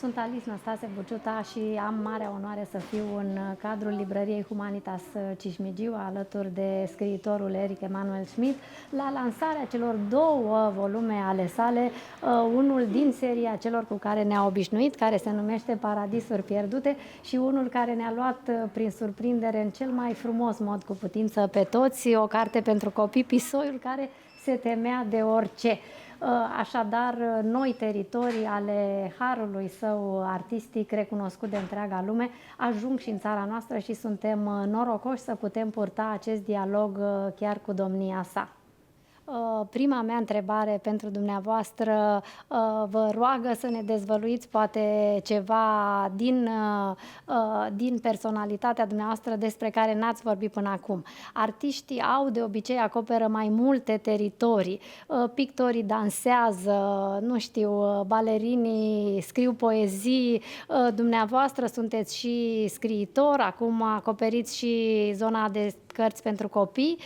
Sunt Alice Năstase Buciuta și am marea onoare să fiu în cadrul librăriei Humanitas Cismigiu, alături de scriitorul Eric Emanuel Schmidt, la lansarea celor două volume ale sale, unul din seria celor cu care ne-a obișnuit, care se numește Paradisuri pierdute, și unul care ne-a luat prin surprindere în cel mai frumos mod cu putință pe toți, o carte pentru copii, Pisoiul care se temea de orice. Așadar, noi teritorii ale harului său artistic recunoscut de întreaga lume ajung și în țara noastră și suntem norocoși să putem purta acest dialog chiar cu domnia sa. Prima mea întrebare pentru dumneavoastră vă roagă să ne dezvăluiți poate ceva din personalitatea dumneavoastră despre care n-ați vorbit până acum. Artiștii au de obicei acoperă mai multe teritorii. Pictorii dansează, nu știu, balerinii scriu poezii, dumneavoastră sunteți și scriitor, acum acoperiți și zona de cărți pentru copii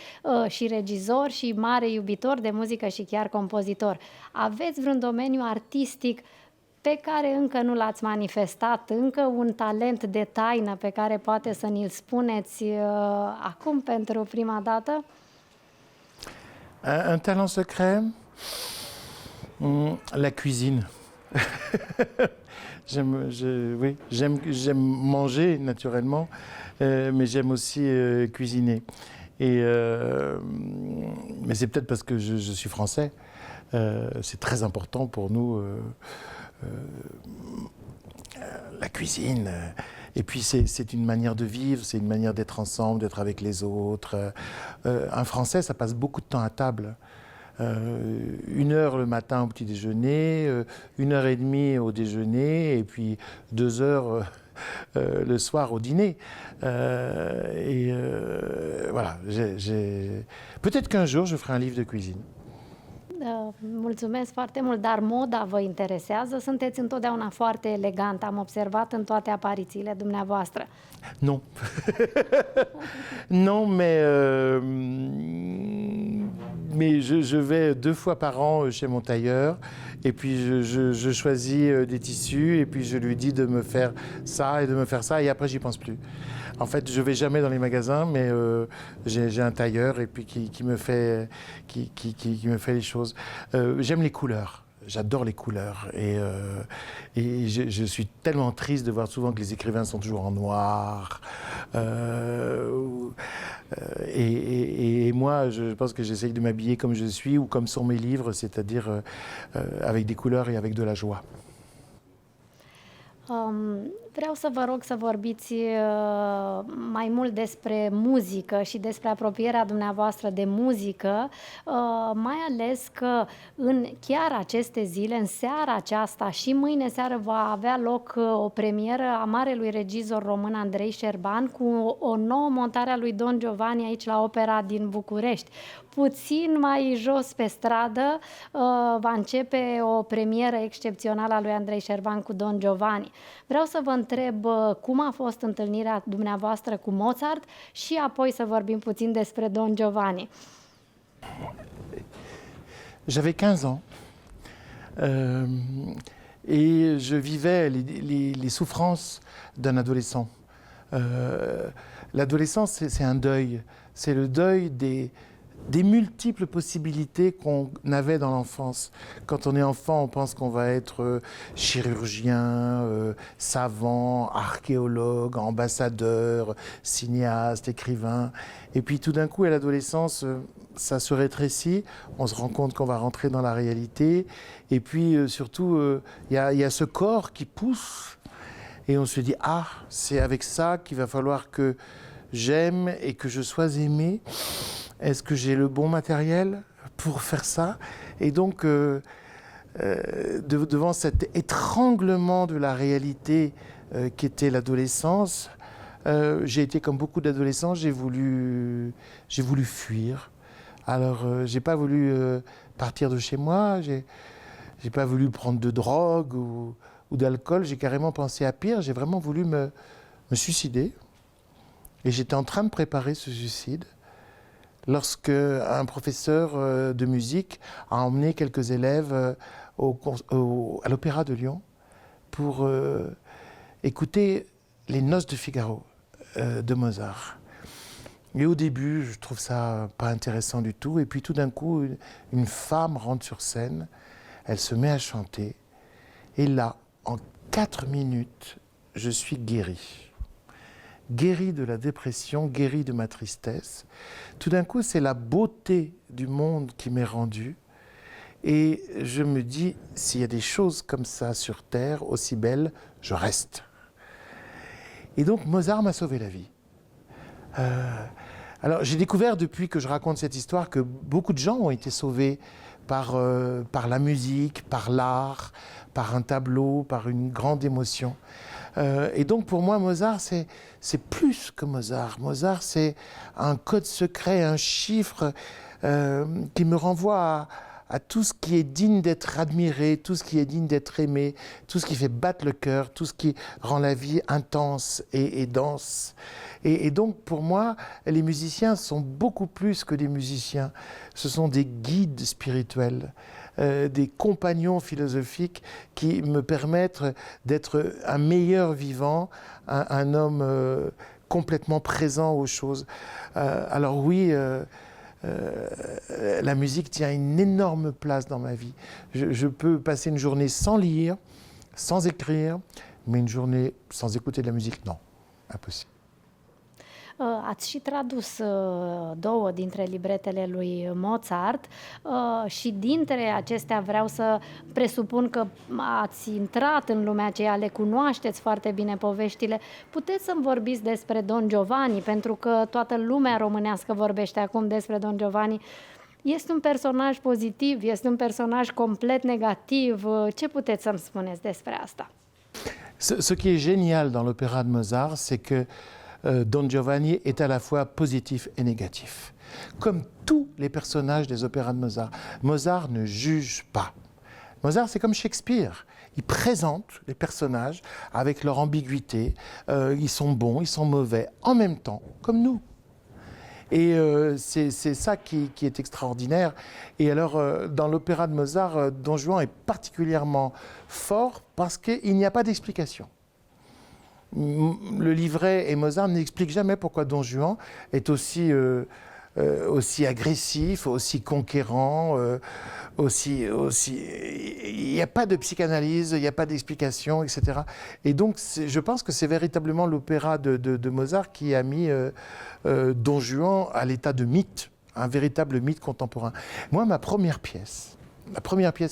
și regizor și mare iubitor de muzică și chiar compozitor. Aveți vreun domeniu artistic pe care încă nu l-ați manifestat, încă un talent de taină pe care poate să ni-l spuneți acum pentru prima dată? Un talent secret? La cuisine. J'aime manger naturellement, mais j'aime aussi cuisiner. Mais c'est peut-être parce que je suis français. C'est très important pour nous, la cuisine. Et puis c'est une manière de vivre, c'est une manière d'être ensemble, d'être avec les autres. Un Français, ça passe beaucoup de temps à table. 1 heure le matin au petit déjeuner, 1 heure et demie au déjeuner, et puis 2 heures le soir au dîner. Voilà, peut-être qu'un jour je ferai un livre de cuisine. Mulțumesc foarte mult, dar moda vă interesează? Sunteți întotdeauna foarte elegant, am observat în toate aparițiile dumneavoastră. Non. Non, mais je vais 2 fois par an chez mon tailleur et puis je choisis des tissus et puis je lui dis de me faire ça et de me faire ça et après j'y pense plus. En fait, je vais jamais dans les magasins, mais j'ai un tailleur et puis qui me fait les choses. J'aime les couleurs. J'adore les couleurs et je suis tellement triste de voir souvent que les écrivains sont toujours en noir. Et moi, je pense que j'essaye de m'habiller comme je suis ou comme sont mes livres, c'est-à-dire avec des couleurs et avec de la joie. Vreau să vă rog să vorbiți mai mult despre muzică și despre apropierea dumneavoastră de muzică, mai ales că în chiar aceste zile, în seara aceasta și mâine seară va avea loc o premieră a marelui regizor român Andrei Șerban cu o nouă montare a lui Don Giovanni aici la Opera din București. Puțin mai jos pe stradă va începe o premieră excepțională a lui Andrei Șerban cu Don Giovanni. Vreau să vă întreb cum a fost întâlnirea dumneavoastră cu Mozart și apoi să vorbim puțin despre Don Giovanni. J'avais 15 ans et je vivais les souffrances d'un adolescent. L'adolescence, c'est un deuil. C'est le deuil des multiples possibilités qu'on avait dans l'enfance. Quand on est enfant, on pense qu'on va être chirurgien, savant, archéologue, ambassadeur, cinéaste, écrivain. Et puis tout d'un coup, à l'adolescence, ça se rétrécit, on se rend compte qu'on va rentrer dans la réalité. Et puis surtout, il y a ce corps qui pousse et on se dit « Ah, c'est avec ça qu'il va falloir que j'aime et que je sois aimé ». Est-ce que j'ai le bon matériel pour faire ça? Et donc, devant cet étranglement de la réalité qu'était l'adolescence, j'ai été comme beaucoup d'adolescents, j'ai voulu fuir. Alors, j'ai pas voulu partir de chez moi, j'ai pas voulu prendre de drogue ou d'alcool, j'ai carrément pensé à pire, j'ai vraiment voulu me suicider. Et j'étais en train de préparer ce suicide lorsque un professeur de musique a emmené quelques élèves à l'Opéra de Lyon pour écouter les Noces de Figaro de Mozart. Et au début, je trouve ça pas intéressant du tout. Et puis tout d'un coup, une femme rentre sur scène, elle se met à chanter. Et là, en 4 minutes, je suis guéri. Guéri de la dépression, guéri de ma tristesse. Tout d'un coup, c'est la beauté du monde qui m'est rendue. Et je me dis, s'il y a des choses comme ça sur Terre, aussi belles, je reste. Et donc Mozart m'a sauvé la vie. Alors j'ai découvert depuis que je raconte cette histoire que beaucoup de gens ont été sauvés par la musique, par l'art, par un tableau, par une grande émotion. Et donc pour moi Mozart c'est plus que Mozart. Mozart c'est un code secret, un chiffre qui me renvoie à tout ce qui est digne d'être admiré, tout ce qui est digne d'être aimé, tout ce qui fait battre le cœur, tout ce qui rend la vie intense et dense. Et donc, pour moi, les musiciens sont beaucoup plus que des musiciens. Ce sont des guides spirituels, des compagnons philosophiques qui me permettent d'être un meilleur vivant, un homme complètement présent aux choses. Alors oui, la musique tient une énorme place dans ma vie. Je peux passer une journée sans lire, sans écrire, mais une journée sans écouter de la musique, non, impossible. Ați și tradus două dintre libretele lui Mozart și dintre acestea vreau să presupun că ați intrat în lumea aceea, le cunoașteți foarte bine poveștile. Puteți să-mi vorbiți despre Don Giovanni, pentru că toată lumea românească vorbește acum despre Don Giovanni. Este un personaj pozitiv, este un personaj complet negativ. Ce puteți să-mi spuneți despre asta? Ce qui est génial dans l'opéra de Mozart, c'est que Don Giovanni est à la fois positif et négatif. Comme tous les personnages des opéras de Mozart. Mozart ne juge pas. Mozart, c'est comme Shakespeare. Il présente les personnages avec leur ambiguïté. Ils sont bons, ils sont mauvais, en même temps, comme nous. Et c'est ça qui est extraordinaire. Et alors, dans l'opéra de Mozart, Don Juan est particulièrement fort parce qu'il n'y a pas d'explication. Le livret et Mozart n'expliquent jamais pourquoi Don Juan est aussi agressif, aussi conquérant, il n'y a pas de psychanalyse, il n'y a pas d'explication, etc. Et donc, je pense que c'est véritablement l'opéra de Mozart qui a mis Don Juan à l'état de mythe, un véritable mythe contemporain. Moi, la première pièce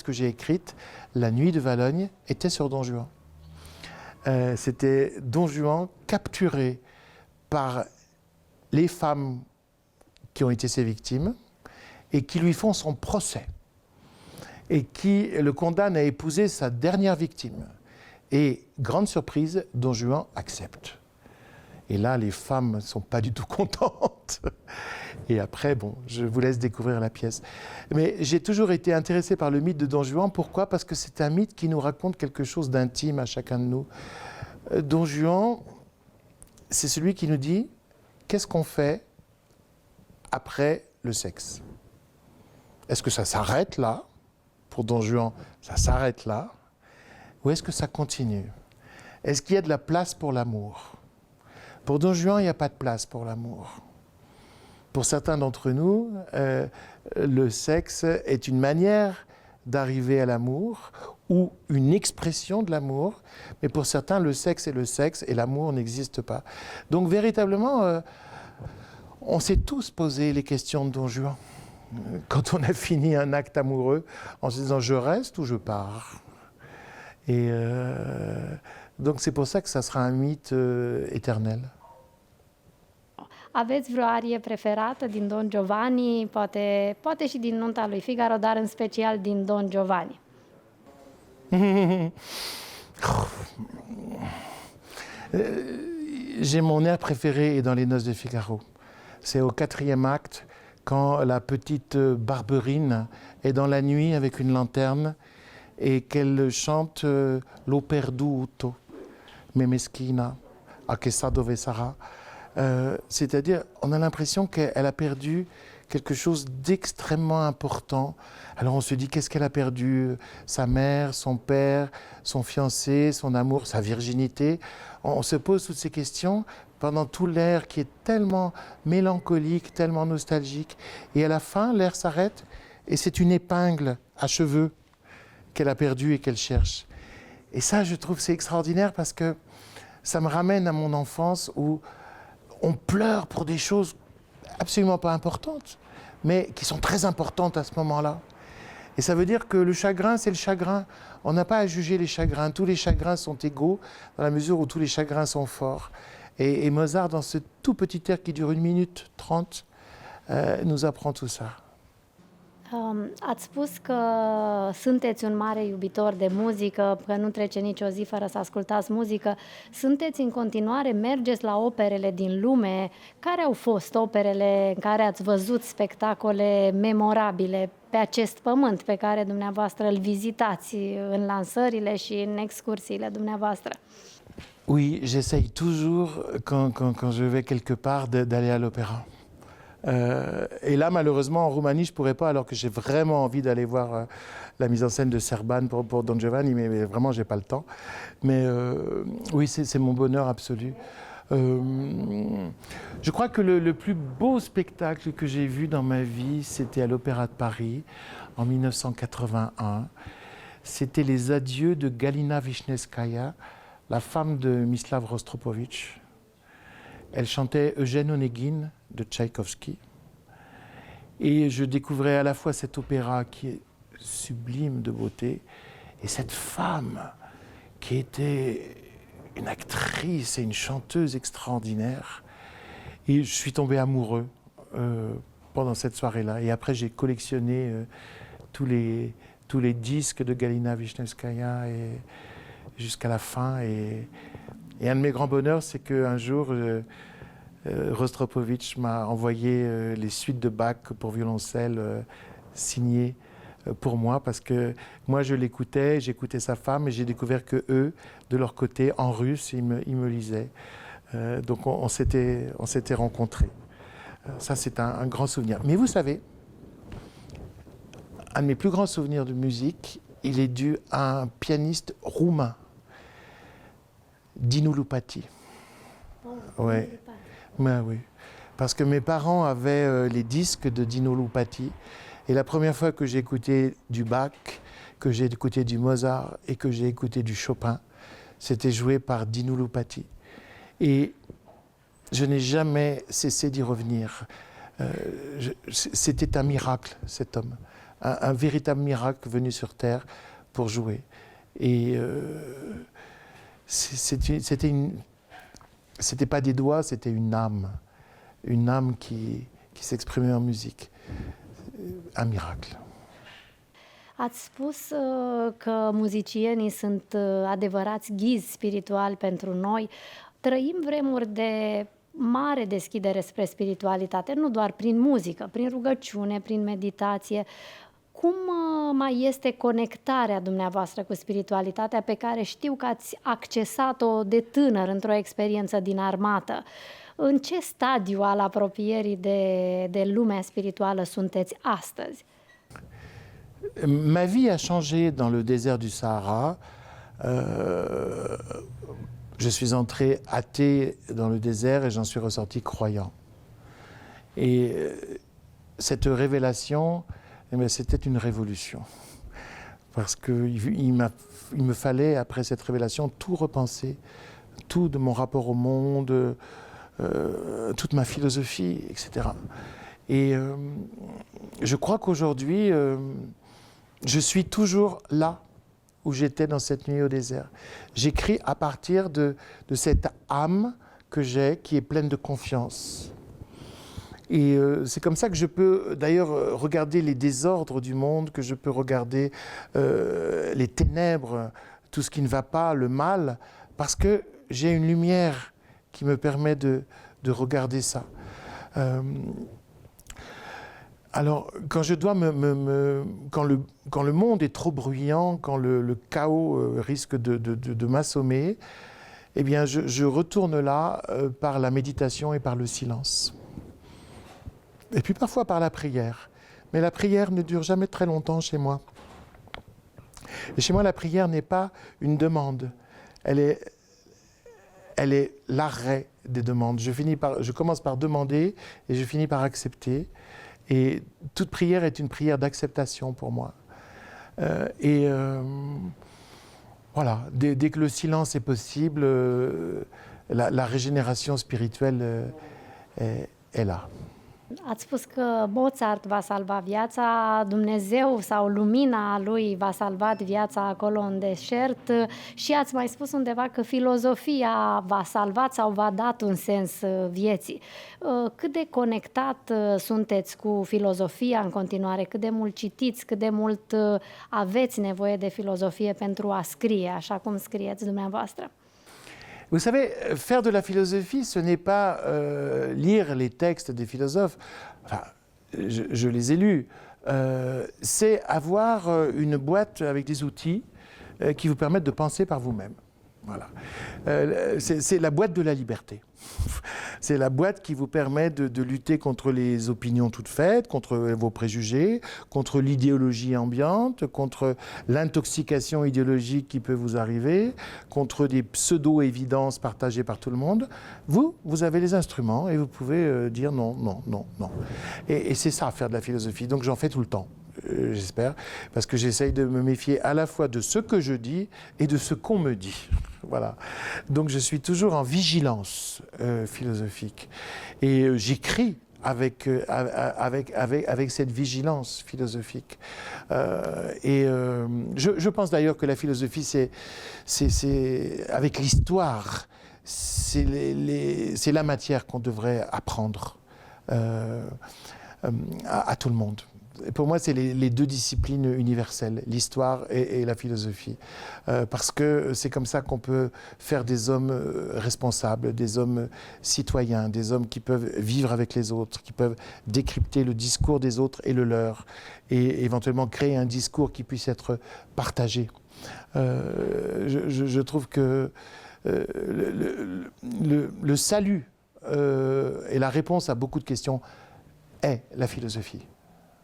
que j'ai écrite, La Nuit de Valognes, était sur Don Juan. C'était Don Juan capturé par les femmes qui ont été ses victimes et qui lui font son procès et qui le condamnent à épouser sa dernière victime. Et grande surprise, Don Juan accepte. Et là, les femmes ne sont pas du tout contentes. Et après, bon, je vous laisse découvrir la pièce. Mais j'ai toujours été intéressé par le mythe de Don Juan. Pourquoi? Parce que c'est un mythe qui nous raconte quelque chose d'intime à chacun de nous. Don Juan, c'est celui qui nous dit qu'est-ce qu'on fait après le sexe? Est-ce que ça s'arrête là? Pour Don Juan, ça s'arrête là. Ou est-ce que ça continue? Est-ce qu'il y a de la place pour l'amour? Pour Don Juan, il n'y a pas de place pour l'amour. Pour certains d'entre nous, le sexe est une manière d'arriver à l'amour ou une expression de l'amour, mais pour certains, le sexe est le sexe et l'amour n'existe pas. Donc véritablement, on s'est tous posé les questions de Don Juan. Quand on a fini un acte amoureux, en se disant « je reste ou je pars ?» Et donc c'est pour ça que ça sera un mythe éternel. Aveți vreo arie preferată din Don Giovanni, poate și din Nunta lui Figaro, dar în special din Don Giovanni? J'ai mon air préféré dans les Noces de Figaro. C'est au 4e acte, quand la petite Barberine est dans la nuit avec une lanterne et qu'elle chante L'ho perduto, me meschina, a che sa dove sarà. C'est-à-dire, on a l'impression qu'elle a perdu quelque chose d'extrêmement important. Alors on se dit, qu'est-ce qu'elle a perdu? Sa mère, son père, son fiancé, son amour, sa virginité. On se pose toutes ces questions pendant tout l'air qui est tellement mélancolique, tellement nostalgique. Et à la fin, l'air s'arrête et c'est une épingle à cheveux qu'elle a perdue et qu'elle cherche. Et ça, je trouve, c'est extraordinaire parce que ça me ramène à mon enfance où on pleure pour des choses absolument pas importantes, mais qui sont très importantes à ce moment-là. Et ça veut dire que le chagrin, c'est le chagrin. On n'a pas à juger les chagrins. Tous les chagrins sont égaux dans la mesure où tous les chagrins sont forts. Et Mozart, dans ce tout petit air qui dure 1 minute 30, nous apprend tout ça. Ați spus că sunteți un mare iubitor de muzică, că nu trece nicio zi fără să ascultați muzică. Sunteți în continuare, mergeți la operele din lume. Care au fost operele în care ați văzut spectacole memorabile pe acest pământ pe care dumneavoastră îl vizitați în lansările și în excursiile dumneavoastră? Oui, j'essaye toujours, quand je vais quelque part, d'aller à l'opéra. Et là, malheureusement, en Roumanie, je ne pourrais pas, alors que j'ai vraiment envie d'aller voir la mise en scène de Serban pour Don Giovanni, mais vraiment, je n'ai pas le temps. Mais oui, c'est mon bonheur absolu. Je crois que le plus beau spectacle que j'ai vu dans ma vie, c'était à l'Opéra de Paris, en 1981. C'était les adieux de Galina Vishnevskaya, la femme de Mislav Rostropovitch. Elle chantait Eugène Onegin de Tchaïkovski. Et je découvrais à la fois cet opéra qui est sublime de beauté et cette femme qui était une actrice et une chanteuse extraordinaire. Et je suis tombé amoureux pendant cette soirée-là. Et après, j'ai collectionné tous les disques de Galina Vishnevskaya et jusqu'à la fin. Et un de mes grands bonheurs, c'est qu'un jour, Rostropovitch m'a envoyé les suites de Bach pour violoncelle signées pour moi, parce que moi je l'écoutais, j'écoutais sa femme et j'ai découvert que eux, de leur côté, en russe, ils me lisaient. Donc on s'était rencontrés. Ça, c'est un grand souvenir. Mais vous savez, un de mes plus grands souvenirs de musique, il est dû à un pianiste roumain, Dinu Lupati. Ouais. Ben oui, parce que mes parents avaient les disques de Dinu Lupati, et la première fois que j'ai écouté du Bach, que j'ai écouté du Mozart et que j'ai écouté du Chopin, c'était joué par Dinu Lupati. Et je n'ai jamais cessé d'y revenir. C'était un miracle, cet homme, un véritable miracle venu sur Terre pour jouer. Et c'était pas des doigts, c'était une âme qui s'exprimait en musique. Un miracle. Ați spus că muzicienii sunt adevărați ghizi spirituali pentru noi. Trăim vremuri de mare deschidere spre spiritualitate, nu doar prin muzică, prin rugăciune, prin meditație. Cum mai este conectarea dumneavoastră cu spiritualitatea pe care știu că ați accesat-o de tânăr într-o experiență din armată? În ce stadiu al apropierii de lumea spirituală sunteți astăzi? Ma vie a changé dans le désert du Sahara. Je suis entré athée dans le désert et j'en suis ressorti croyant. Et cette révélation, c'était une révolution. Parce qu'il me fallait, après cette révélation, tout repenser, tout de mon rapport au monde, toute ma philosophie, etc. Et je crois qu'aujourd'hui, je suis toujours là où j'étais dans cette nuit au désert. J'écris à partir de cette âme que j'ai, qui est pleine de confiance. Et c'est comme ça que je peux d'ailleurs regarder les désordres du monde, que je peux regarder les ténèbres, tout ce qui ne va pas, le mal, parce que j'ai une lumière qui me permet de regarder ça. Alors, quand je dois quand le monde est trop bruyant, quand le chaos risque de m'assommer, eh bien, je retourne là par la méditation et par le silence. et puis parfois par la prière. Mais la prière ne dure jamais très longtemps chez moi. Et chez moi, la prière n'est pas une demande. Elle est l'arrêt des demandes. Je commence par demander et je finis par accepter. Et toute prière est une prière d'acceptation pour moi. Voilà, dès que le silence est possible, la régénération spirituelle est là. Ați spus că Mozart v-a salvat viața, Dumnezeu sau lumina lui v-a salvat viața acolo în deșert și ați mai spus undeva că filozofia v-a salvat sau v-a dat un sens vieții. Cât de conectat sunteți cu filozofia în continuare? Cât de mult citiți? Cât de mult aveți nevoie de filozofie pentru a scrie, așa cum scrieți dumneavoastră? Vous savez, faire de la philosophie, ce n'est pas lire les textes des philosophes, enfin, je les ai lus, c'est avoir une boîte avec des outils qui vous permettent de penser par vous-même. Voilà. C'est la boîte de la liberté. C'est la boîte qui vous permet de lutter contre les opinions toutes faites, contre vos préjugés, contre l'idéologie ambiante, contre l'intoxication idéologique qui peut vous arriver, contre des pseudo-évidences partagées par tout le monde. Vous avez les instruments et vous pouvez dire non, non, non, non. Et c'est ça, faire de la philosophie. Donc j'en fais tout le temps. J'espère, parce que j'essaye de me méfier à la fois de ce que je dis et de ce qu'on me dit. Voilà. Donc je suis toujours en vigilance philosophique. Et j'écris avec cette vigilance philosophique. Je pense d'ailleurs que la philosophie, c'est avec l'histoire, c'est la matière qu'on devrait apprendre à tout le monde. Pour moi, c'est les deux disciplines universelles, l'histoire et la philosophie. Parce que c'est comme ça qu'on peut faire des hommes responsables, des hommes citoyens, des hommes qui peuvent vivre avec les autres, qui peuvent décrypter le discours des autres et le leur, et éventuellement créer un discours qui puisse être partagé. Je trouve que le salut et la réponse à beaucoup de questions est la philosophie.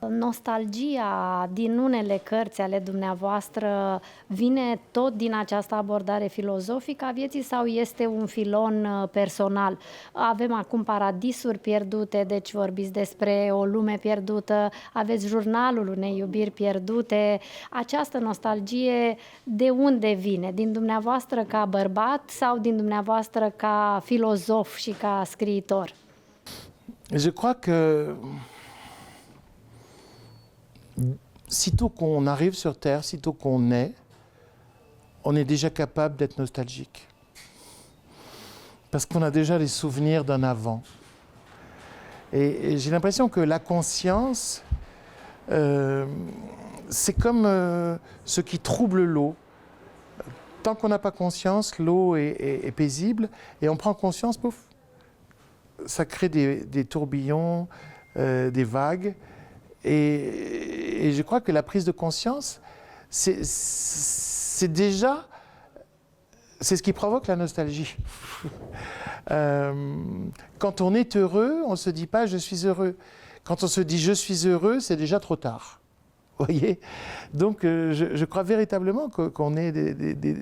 Nostalgia din unele cărți ale dumneavoastră vine tot din această abordare filozofică a vieții sau este un filon personal? Avem acum Paradisuri pierdute, deci vorbiți despre o lume pierdută, aveți Jurnalul unei iubiri pierdute. Această nostalgie de unde vine? Din dumneavoastră ca bărbat sau din dumneavoastră ca filozof și ca scriitor? Je crois que sitôt qu'on arrive sur Terre, sitôt qu'on naît, on est déjà capable d'être nostalgique. Parce qu'on a déjà les souvenirs d'un avant. Et j'ai l'impression que la conscience, c'est comme ce qui trouble l'eau. Tant qu'on n'a pas conscience, l'eau est paisible, et on prend conscience, pouf, ça crée des tourbillons, des vagues. Et je crois que la prise de conscience, c'est déjà ce qui provoque la nostalgie. Quand on est heureux, on ne se dit pas « je suis heureux ». Quand on se dit « je suis heureux », c'est déjà trop tard. Vous voyez? Donc je crois véritablement qu'on est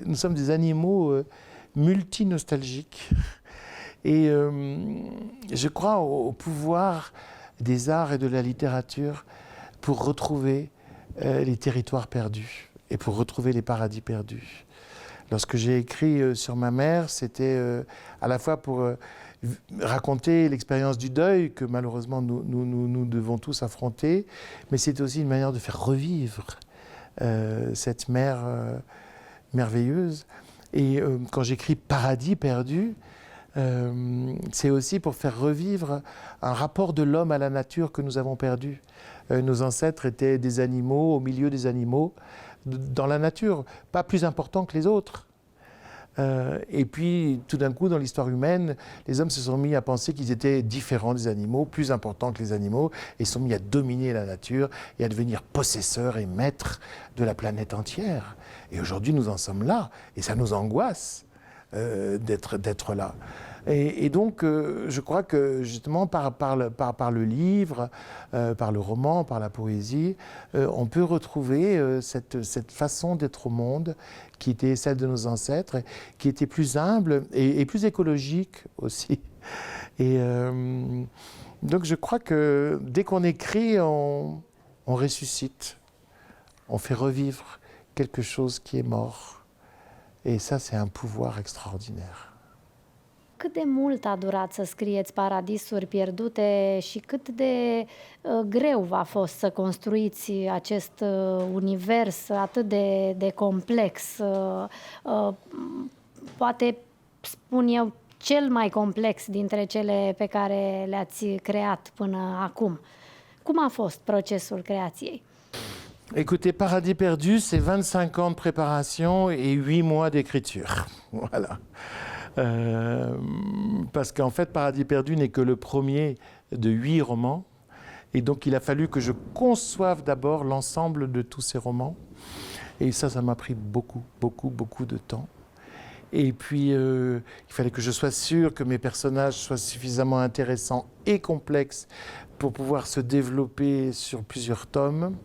nous sommes des animaux multinostalgiques. Et je crois au pouvoir des arts et de la littérature pour retrouver les territoires perdus et pour retrouver les paradis perdus. Lorsque j'ai écrit sur ma mère, c'était à la fois pour raconter l'expérience du deuil que malheureusement nous devons tous affronter, mais c'était aussi une manière de faire revivre cette mère merveilleuse. Et quand j'écris Paradis perdu, c'est aussi pour faire revivre un rapport de l'homme à la nature que nous avons perdu. Nos ancêtres étaient des animaux, au milieu des animaux, dans la nature, pas plus importants que les autres. Et puis, tout d'un coup, dans l'histoire humaine, les hommes se sont mis à penser qu'ils étaient différents des animaux, plus importants que les animaux, et se sont mis à dominer la nature et à devenir possesseurs et maîtres de la planète entière. Et aujourd'hui, nous en sommes là, et ça nous angoisse d'être là. Et donc, je crois que justement, par le livre, par le roman, par la poésie, on peut retrouver cette façon d'être au monde qui était celle de nos ancêtres, qui était plus humble et plus écologique aussi. Et donc, je crois que dès qu'on écrit, on ressuscite, on fait revivre quelque chose qui est mort. Et ça, c'est un pouvoir extraordinaire. Cât de mult a durat să scrieți Paradisuri pierdute și cât de greu v-a fost să construiți acest univers atât de complex? Poate spun eu cel mai complex dintre cele pe care le-ați creat până acum. Cum a fost procesul creației? Écoutez, Paradis perdu, c'est 25 ans de préparation et 8 mois d'écriture. Voilà. Parce qu'en fait, Paradis perdu n'est que le premier de 8 romans. Et donc, il a fallu que je conçoive d'abord l'ensemble de tous ces romans. Et ça m'a pris beaucoup de temps. Et puis, il fallait que je sois sûr que mes personnages soient suffisamment intéressants et complexes pour pouvoir se développer sur plusieurs tomes.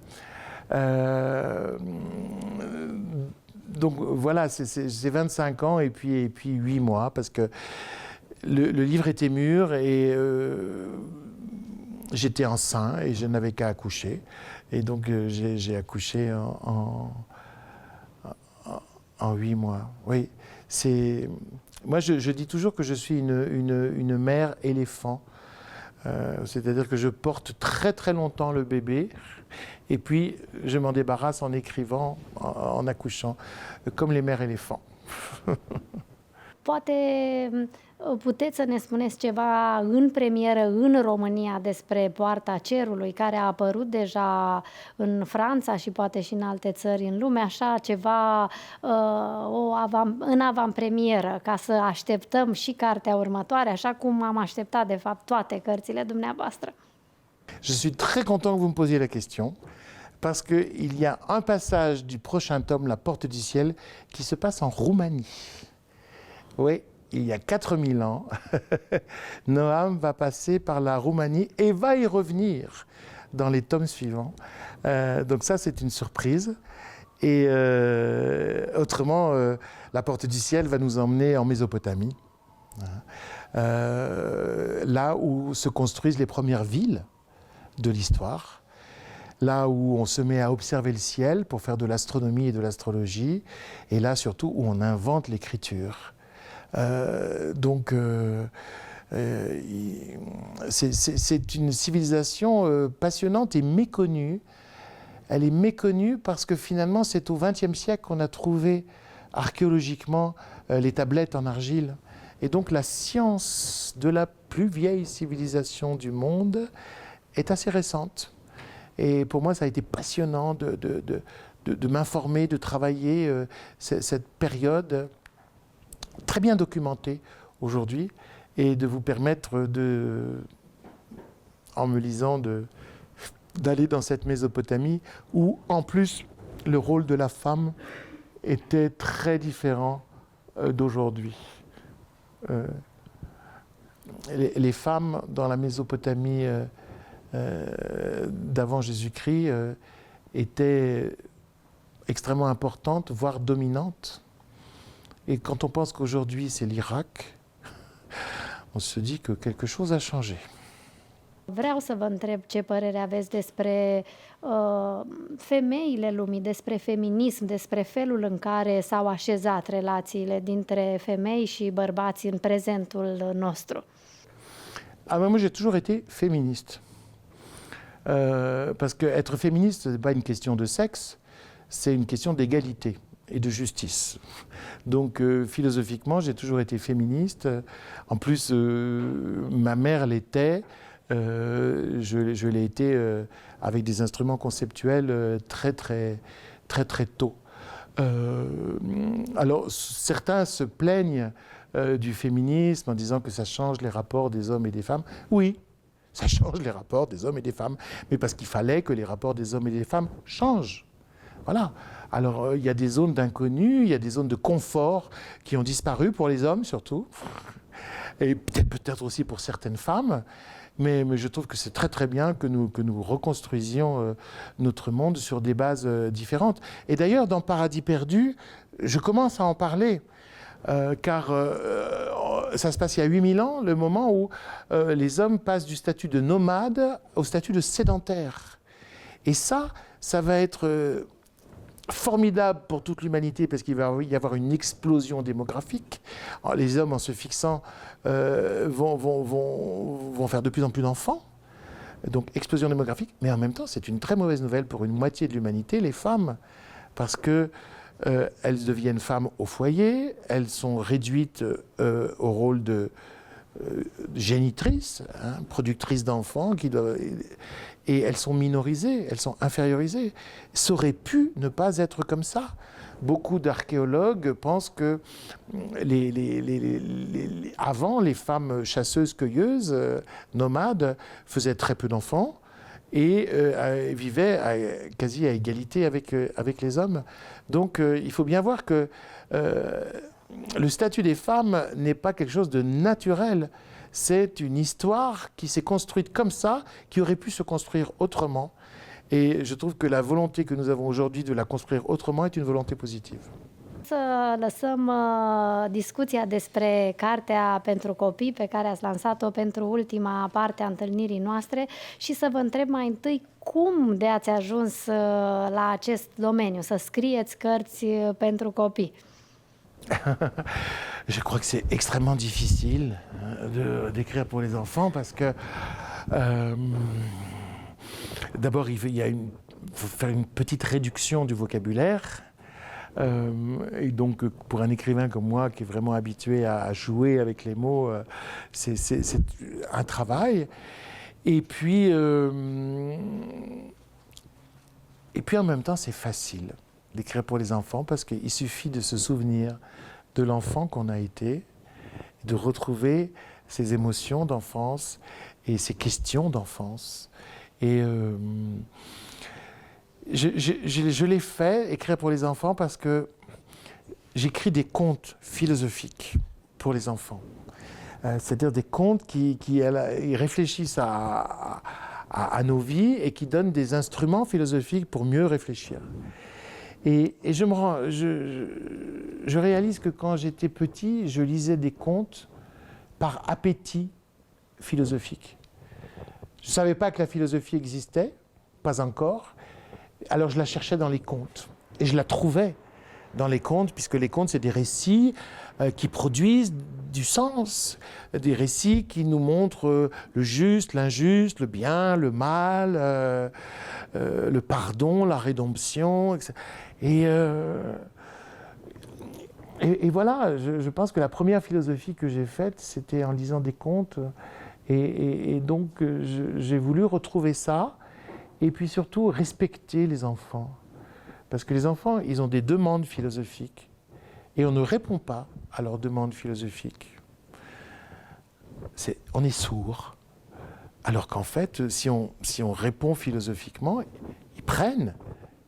Donc voilà, c'est 25 ans et puis 8 mois, parce que le livre était mûr et j'étais enceint et je n'avais qu'à accoucher. Et donc j'ai accouché en 8 mois. Oui, moi je dis toujours que je suis une mère éléphant. C'est-à-dire que je porte très longtemps le bébé et puis je m'en débarrasse en écrivant, en accouchant, comme les mères éléphants. Poate puteți să ne spuneți ceva în premieră în România despre Poarta Cerului, care a apărut deja în Franța și poate și în alte țări în lume, așa ceva în avantpremieră, ca să așteptăm și cartea următoare, așa cum am așteptat de fapt toate cărțile dumneavoastră. Je suis très content que vous me posiez la question, parce qu'il y a un passage du prochain tome, La Porte du Ciel, qui se passe en Roumanie. Oui, il y a 4000 ans, Noam va passer par la Roumanie et va y revenir dans les tomes suivants. Donc ça, c'est une surprise. Et autrement, La Porte du Ciel va nous emmener en Mésopotamie, là où se construisent les premières villes de l'histoire, là où on se met à observer le ciel pour faire de l'astronomie et de l'astrologie, et là surtout où on invente l'écriture. Donc c'est une civilisation passionnante et méconnue. Elle est méconnue parce que finalement c'est au XXe siècle qu'on a trouvé archéologiquement les tablettes en argile. Et donc la science de la plus vieille civilisation du monde est assez récente. Et pour moi ça a été passionnant de m'informer, de travailler cette période très bien documentée aujourd'hui et de vous permettre en me lisant, d'aller dans cette Mésopotamie où en plus le rôle de la femme était très différent d'aujourd'hui. Les femmes dans la Mésopotamie d'avant Jésus-Christ étaient extrêmement importantes, voire dominantes. Et quand on pense qu'aujourd'hui c'est l'Irak, on se dit que quelque chose a changé. Vreau să vă întreb ce părere aveți despre femeile lumii, despre feminism, despre felul în care s-au așezat relațiile dintre femei și bărbați în prezentul nostru. Ah, moi j'ai toujours été féministe. Parce que être féministe, ce n'est pas une question de sexe, c'est une question d'égalité et de justice. Donc philosophiquement, j'ai toujours été féministe. En plus, ma mère l'était. Je l'ai été avec des instruments conceptuels très tôt. Alors certains se plaignent du féminisme en disant que ça change les rapports des hommes et des femmes. Oui, ça change les rapports des hommes et des femmes, mais parce qu'il fallait que les rapports des hommes et des femmes changent. Voilà. Alors il y a des zones d'inconnu, il y a des zones de confort qui ont disparu pour les hommes surtout. et peut-être aussi pour certaines femmes. Mais je trouve que c'est très très bien que nous reconstruisions notre monde sur des bases différentes. Et d'ailleurs, dans Paradis perdu, je commence à en parler. Car ça se passe il y a 8000 ans, le moment où les hommes passent du statut de nomade au statut de sédentaire. Et ça va être formidable pour toute l'humanité parce qu'il va y avoir une explosion démographique. Alors, les hommes, en se fixant, vont faire de plus en plus d'enfants. Donc, explosion démographique. Mais en même temps, c'est une très mauvaise nouvelle pour une moitié de l'humanité, les femmes, parce que elles deviennent femmes au foyer, elles sont réduites au rôle de génitrices, hein, productrices d'enfants, et elles sont minorisées, elles sont infériorisées. Ça aurait pu ne pas être comme ça. Beaucoup d'archéologues pensent que avant, les femmes chasseuses-cueilleuses, nomades, faisaient très peu d'enfants et vivaient quasi à égalité avec les hommes. Donc il faut bien voir que le statut des femmes n'est pas quelque chose de naturel. C'est une histoire qui s'est construite comme ça, qui aurait pu se construire autrement. Et je trouve que la volonté que nous avons aujourd'hui de la construire autrement est une volonté positive. Să lăsăm discuția despre cartea pentru copii pe care ați lansat-o pentru ultima parte a întâlnirii noastre și să vă întreb mai întâi cum de ați ajuns la acest domeniu, să scrieți cărți pentru copii. Je crois que c'est extrêmement difficile d'écrire pour les enfants parce que d'abord il faut faire une petite réduction du vocabulaire. Et donc, pour un écrivain comme moi, qui est vraiment habitué à jouer avec les mots, c'est un travail. Et puis en même temps, c'est facile d'écrire pour les enfants parce qu'il suffit de se souvenir de l'enfant qu'on a été, de retrouver ses émotions d'enfance et ses questions d'enfance. Et je l'ai fait, écrire pour les enfants, parce que j'écris des contes philosophiques pour les enfants. C'est-à-dire des contes qui réfléchissent à nos vies et qui donnent des instruments philosophiques pour mieux réfléchir. Et je réalise que quand j'étais petit, je lisais des contes par appétit philosophique. Je ne savais pas que la philosophie existait, pas encore. Alors je la cherchais dans les contes et je la trouvais dans les contes, puisque les contes, c'est des récits qui produisent du sens, des récits qui nous montrent le juste, l'injuste, le bien, le mal, le pardon, la rédemption, etc. Et voilà, je pense que la première philosophie que j'ai faite, c'était en lisant des contes, et donc j'ai voulu retrouver ça. Et puis surtout, respecter les enfants. Parce que les enfants, ils ont des demandes philosophiques. Et on ne répond pas à leurs demandes philosophiques. On est sourd. Alors qu'en fait, si on répond philosophiquement, ils prennent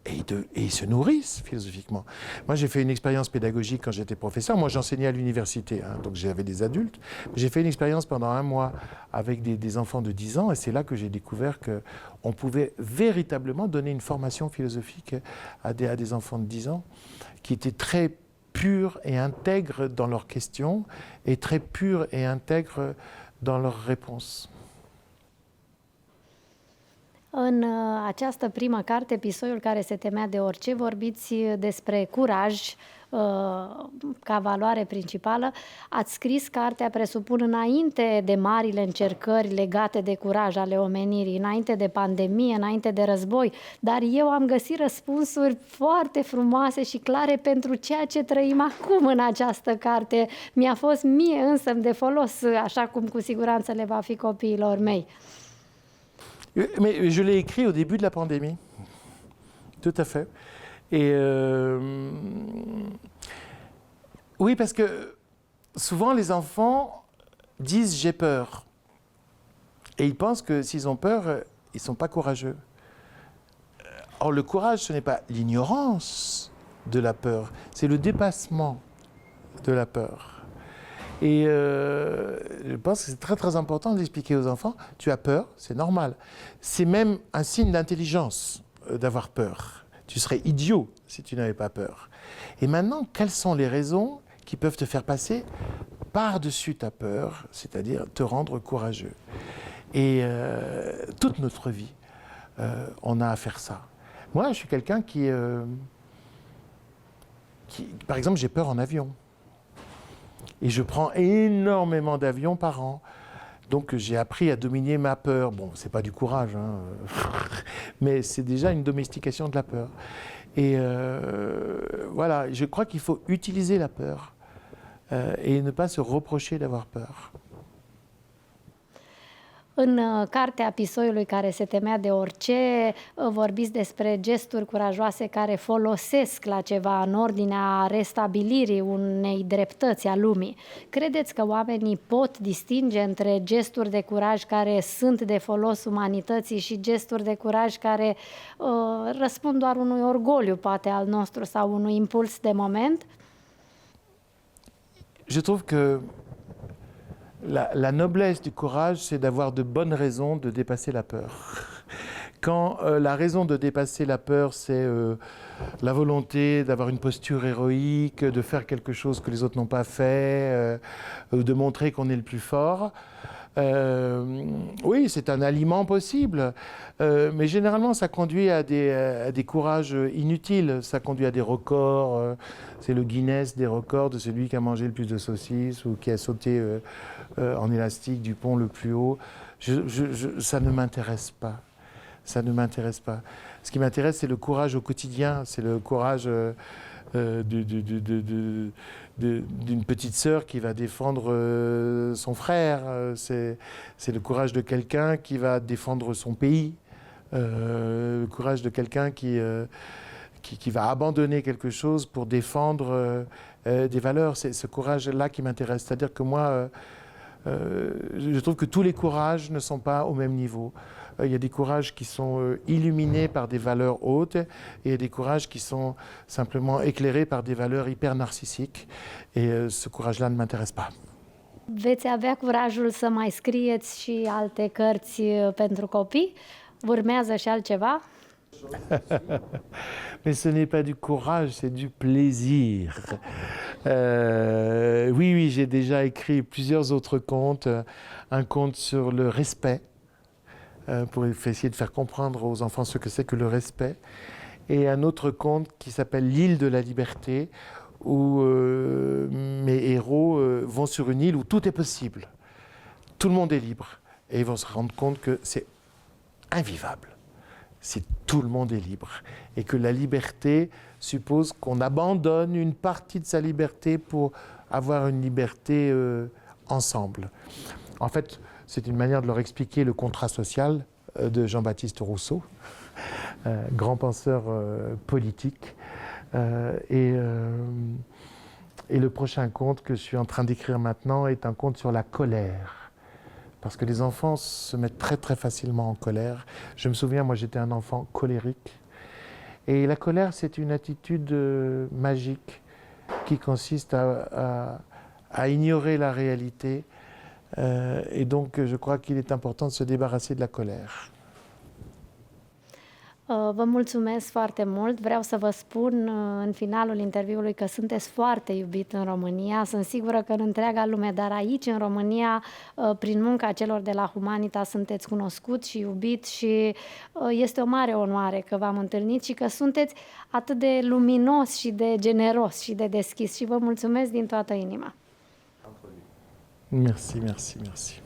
et ils se nourrissent philosophiquement. Moi, j'ai fait une expérience pédagogique quand j'étais professeur. Moi, j'enseignais à l'université, hein, donc j'avais des adultes. J'ai fait une expérience pendant 1 mois avec des enfants de 10 ans, et c'est là que j'ai découvert qu'on pouvait véritablement donner une formation philosophique à des enfants de 10 ans qui étaient très purs et intègres dans leurs questions et très purs et intègres dans leurs réponses. În această primă carte, Pisoiul care se temea de orice, vorbiți despre curaj ca valoare principală. Ați scris cartea, presupun, înainte de marile încercări legate de curaj ale omenirii, înainte de pandemie, înainte de război, dar eu am găsit răspunsuri foarte frumoase și clare pentru ceea ce trăim acum în această carte. Mi-a fost mie însă de folos, așa cum cu siguranță le va fi copiilor mei. Mais je l'ai écrit au début de la pandémie, tout à fait. Et oui, parce que souvent les enfants disent « j'ai peur ». Et ils pensent que s'ils ont peur, ils ne sont pas courageux. Or, le courage, ce n'est pas l'ignorance de la peur, c'est le dépassement de la peur. Et je pense que c'est très très important d'expliquer aux enfants, tu as peur, c'est normal. C'est même un signe d'intelligence d'avoir peur. Tu serais idiot si tu n'avais pas peur. Et maintenant, quelles sont les raisons qui peuvent te faire passer par-dessus ta peur, c'est-à-dire te rendre courageux? Et toute notre vie, on a à faire ça. Moi, je suis quelqu'un qui par exemple, j'ai peur en avion. Et je prends énormément d'avions par an. Donc j'ai appris à dominer ma peur. Bon, c'est pas du courage, hein, mais c'est déjà une domestication de la peur. Et voilà, je crois qu'il faut utiliser la peur et ne pas se reprocher d'avoir peur. În cartea Pisoiului care se temea de orice, vorbiți despre gesturi curajoase care folosesc la ceva în ordinea restabilirii unei dreptăți a lumii. Credeți că oamenii pot distinge între gesturi de curaj care sunt de folos umanității și gesturi de curaj care răspund doar unui orgoliu, poate al nostru, sau unui impuls de moment? Je trouve que la noblesse du courage, c'est d'avoir de bonnes raisons de dépasser la peur. Quand la raison de dépasser la peur, c'est la volonté d'avoir une posture héroïque, de faire quelque chose que les autres n'ont pas fait, de montrer qu'on est le plus fort, oui, c'est un aliment possible, mais généralement ça conduit à des courages inutiles, ça conduit à des records, c'est le Guinness des records de celui qui a mangé le plus de saucisses ou qui a sauté en élastique du pont le plus haut. Ça ne m'intéresse pas. Ça ne m'intéresse pas. Ce qui m'intéresse, c'est le courage au quotidien, c'est le courage d'une petite sœur qui va défendre son frère, c'est le courage de quelqu'un qui va défendre son pays, le courage de quelqu'un qui va abandonner quelque chose pour défendre des valeurs. C'est ce courage-là qui m'intéresse. C'est-à-dire que moi, je trouve que tous les courages ne sont pas au même niveau. Il y a des courages qui sont illuminés par des valeurs hautes et il y a des courages qui sont simplement éclairés par des valeurs hyper narcissiques. Et ce courage-là ne m'intéresse pas. Veți avea curajul să mai scrieți și alte cărți pentru copii? Urmează și altceva? Mais ce n'est pas du courage, c'est du plaisir. Oui, oui, j'ai déjà écrit plusieurs autres contes. Un conte sur le respect, pour essayer de faire comprendre aux enfants ce que c'est que le respect. Et un autre conte qui s'appelle L'île de la liberté, où mes héros vont sur une île où tout est possible. Tout le monde est libre. Et ils vont se rendre compte que c'est invivable. Si tout le monde est libre. Et que la liberté suppose qu'on abandonne une partie de sa liberté pour avoir une liberté ensemble. En fait, c'est une manière de leur expliquer le contrat social de Jean-Baptiste Rousseau, grand penseur politique. Et le prochain conte que je suis en train d'écrire maintenant est un conte sur la colère. Parce que les enfants se mettent très très facilement en colère. Je me souviens, moi j'étais un enfant colérique. Et la colère, c'est une attitude magique qui consiste à ignorer la réalité. Et donc je crois qu'il est important de se débarrasser de la colère. Vă mulțumesc foarte mult. Vreau să vă spun în finalul interviului că sunteți foarte iubit în România. Sunt sigură că în întreaga lume, dar aici, în România, prin munca celor de la Humanitas, sunteți cunoscut și iubit și este o mare onoare că v-am întâlnit și că sunteți atât de luminos și de generos și de deschis. Și vă mulțumesc din toată inima. Merci, merci, merci.